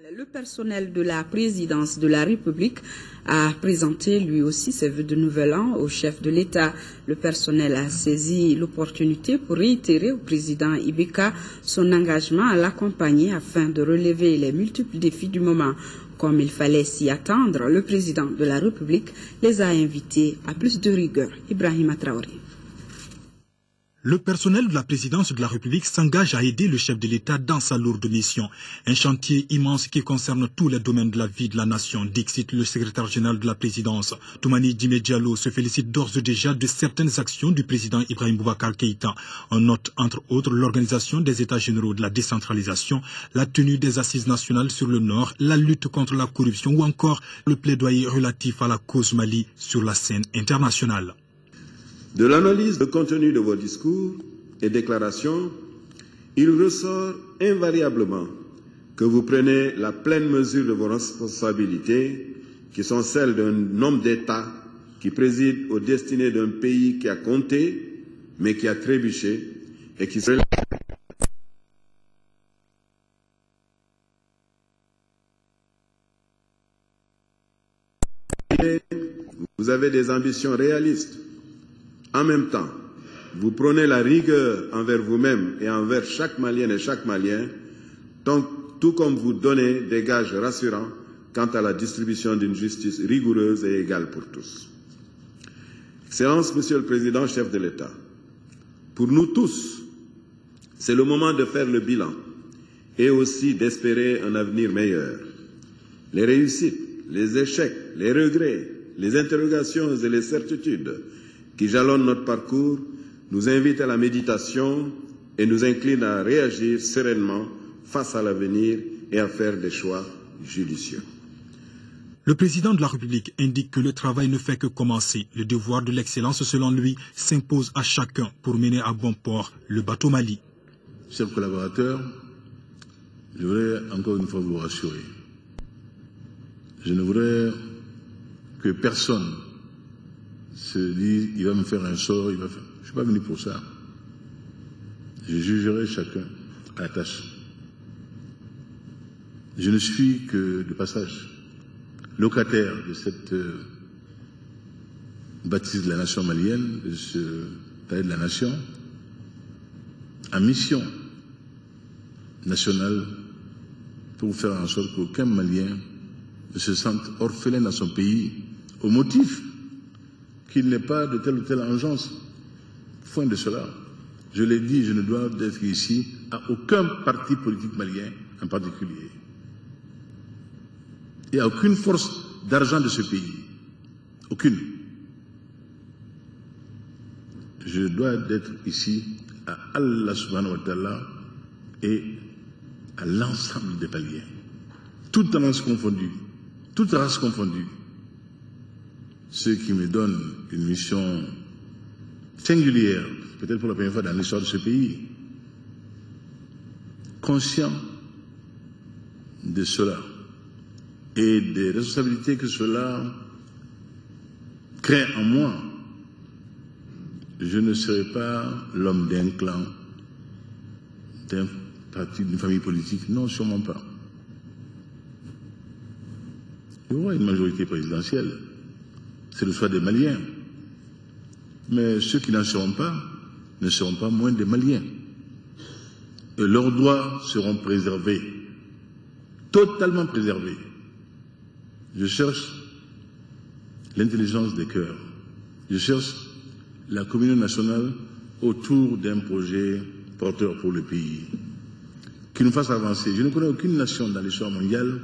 Le personnel de la présidence de la République a présenté lui aussi ses vœux de nouvel an au chef de l'État. Le personnel a saisi l'opportunité pour réitérer au président Ibeka son engagement à l'accompagner afin de relever les multiples défis du moment. Comme il fallait s'y attendre, le président de la République les a invités à plus de rigueur. Ibrahima Traoré. Le personnel de la présidence de la République s'engage à aider le chef de l'État dans sa lourde mission. Un chantier immense qui concerne tous les domaines de la vie de la nation, dixit le secrétaire général de la présidence. Toumani Djimé Diallo se félicite d'ores et déjà de certaines actions du président Ibrahim Boubacar Keïta. On note entre autres l'organisation des États généraux de la décentralisation, la tenue des assises nationales sur le Nord, la lutte contre la corruption ou encore le plaidoyer relatif à la cause Mali sur la scène internationale. De l'analyse de contenu de vos discours et déclarations, il ressort invariablement que vous prenez la pleine mesure de vos responsabilités, qui sont celles d'un homme d'État qui préside aux destinées d'un pays qui a compté, mais qui a trébuché et qui se... Vous avez des ambitions réalistes. En même temps, vous prenez la rigueur envers vous-même et envers chaque Malienne et chaque Malien, tout comme vous donnez des gages rassurants quant à la distribution d'une justice rigoureuse et égale pour tous. Excellence, Monsieur le Président, chef de l'État, pour nous tous, c'est le moment de faire le bilan et aussi d'espérer un avenir meilleur. Les réussites, les échecs, les regrets, les interrogations et les certitudes qui jalonnent notre parcours, nous invitent à la méditation et nous inclinent à réagir sereinement face à l'avenir et à faire des choix judicieux. Le président de la République indique que le travail ne fait que commencer. Le devoir de l'excellence, selon lui, s'impose à chacun pour mener à bon port le bateau Mali. Chers collaborateurs, je voudrais encore une fois vous rassurer. Je ne voudrais que personne se dit, il va me faire un sort, il va faire... Je ne suis pas venu pour ça. Je jugerai chacun à la tâche. Je ne suis que de passage, locataire de cette bâtisse de la nation malienne, de ce palais de la nation, en mission nationale pour faire en sorte qu'aucun Malien ne se sente orphelin dans son pays au motif qu'il n'est pas de telle ou telle engeance. Point de cela. Je l'ai dit, je ne dois être ici à aucun parti politique malien en particulier. Et à aucune force d'argent de ce pays. Aucune. Je dois être ici à Allah subhanahu wa ta'ala et à l'ensemble des Maliens. Toutes tendances confondues, toutes races confondues. Ceux qui me donnent une mission singulière, peut-être pour la première fois dans l'histoire de ce pays, conscient de cela et des responsabilités que cela crée en moi, je ne serai pas l'homme d'un clan, d'un parti, d'une famille politique, non, sûrement pas. Il y aura une majorité présidentielle. C'est le choix des Maliens. Mais ceux qui n'en seront pas ne seront pas moins des Maliens. Et leurs droits seront préservés, totalement préservés. Je cherche l'intelligence des cœurs. Je cherche la communauté nationale autour d'un projet porteur pour le pays, qui nous fasse avancer. Je ne connais aucune nation dans l'histoire mondiale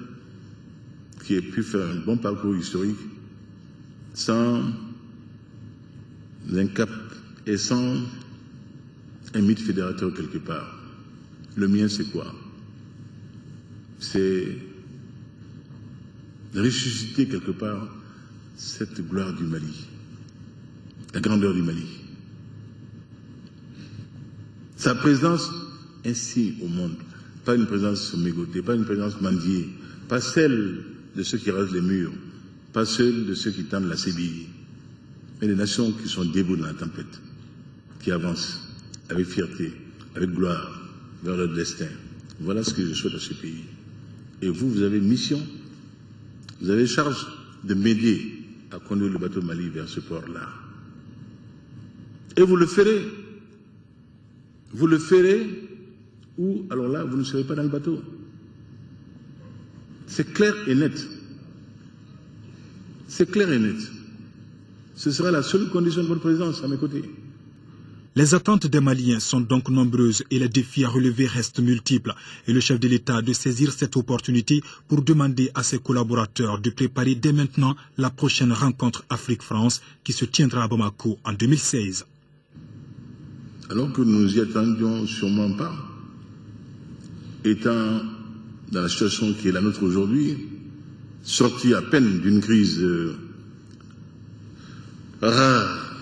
qui ait pu faire un bon parcours historique sans un cap et sans un mythe fédérateur quelque part. Le mien, c'est quoi? C'est ressusciter quelque part cette gloire du Mali, la grandeur du Mali. Sa présence ainsi au monde, pas une présence mégotée, pas une présence mendiée, pas celle de ceux qui rasent les murs, pas celle de ceux qui tendent la sébille, mais des nations qui sont debout dans la tempête, qui avancent avec fierté, avec gloire vers leur destin. Voilà ce que je souhaite à ce pays. Et vous, vous avez mission, vous avez charge de m'aider à conduire le bateau Mali vers ce port-là. Et vous le ferez. Vous le ferez, ou alors là, vous ne serez pas dans le bateau. C'est clair et net. C'est clair et net. Ce sera la seule condition de votre présence à mes côtés. Les attentes des Maliens sont donc nombreuses et les défis à relever restent multiples. Et le chef de l'État de saisir cette opportunité pour demander à ses collaborateurs de préparer dès maintenant la prochaine rencontre Afrique-France qui se tiendra à Bamako en 2016. Alors que nous n'y attendions sûrement pas, étant dans la situation qui est la nôtre aujourd'hui, sorti à peine d'une crise rare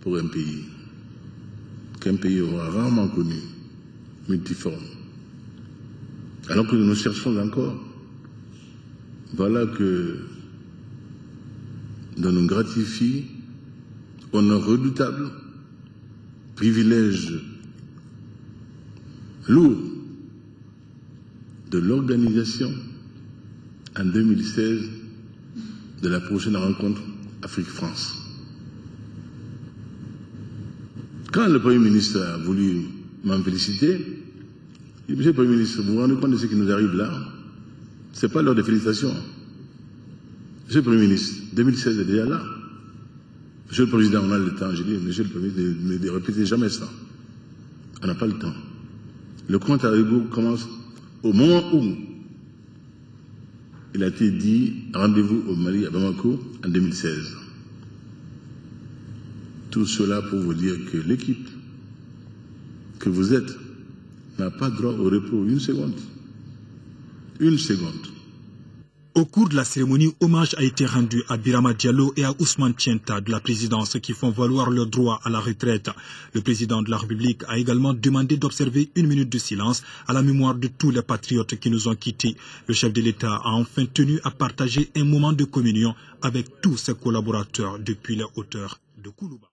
pour un pays, qu'un pays aura rarement connu, multiforme. Alors que nous cherchons encore, voilà que nous nous gratifie, honneur redoutable, privilège lourd de l'organisation en 2016 de la prochaine rencontre Afrique-France. Quand le Premier ministre a voulu m'en féliciter, il dit, Monsieur le Premier ministre, vous vous rendez compte de ce qui nous arrive là? Ce n'est pas l'heure de félicitations. Monsieur le Premier ministre, 2016 est déjà là. Monsieur le Président, on a le temps. Je dis, Monsieur le Premier ministre, ne répétez jamais ça. On n'a pas le temps. Le compte à rebours commence au moment où il a été dit rendez-vous au Mali à Bamako en 2016. Tout cela pour vous dire que l'équipe que vous êtes n'a pas droit au repos une seconde. Une seconde. Au cours de la cérémonie, hommage a été rendu à Birama Diallo et à Ousmane Tienta de la présidence qui font valoir leur droit à la retraite. Le président de la République a également demandé d'observer 1 minute de silence à la mémoire de tous les patriotes qui nous ont quittés. Le chef de l'État a enfin tenu à partager un moment de communion avec tous ses collaborateurs depuis les hauteurs de Koulouba.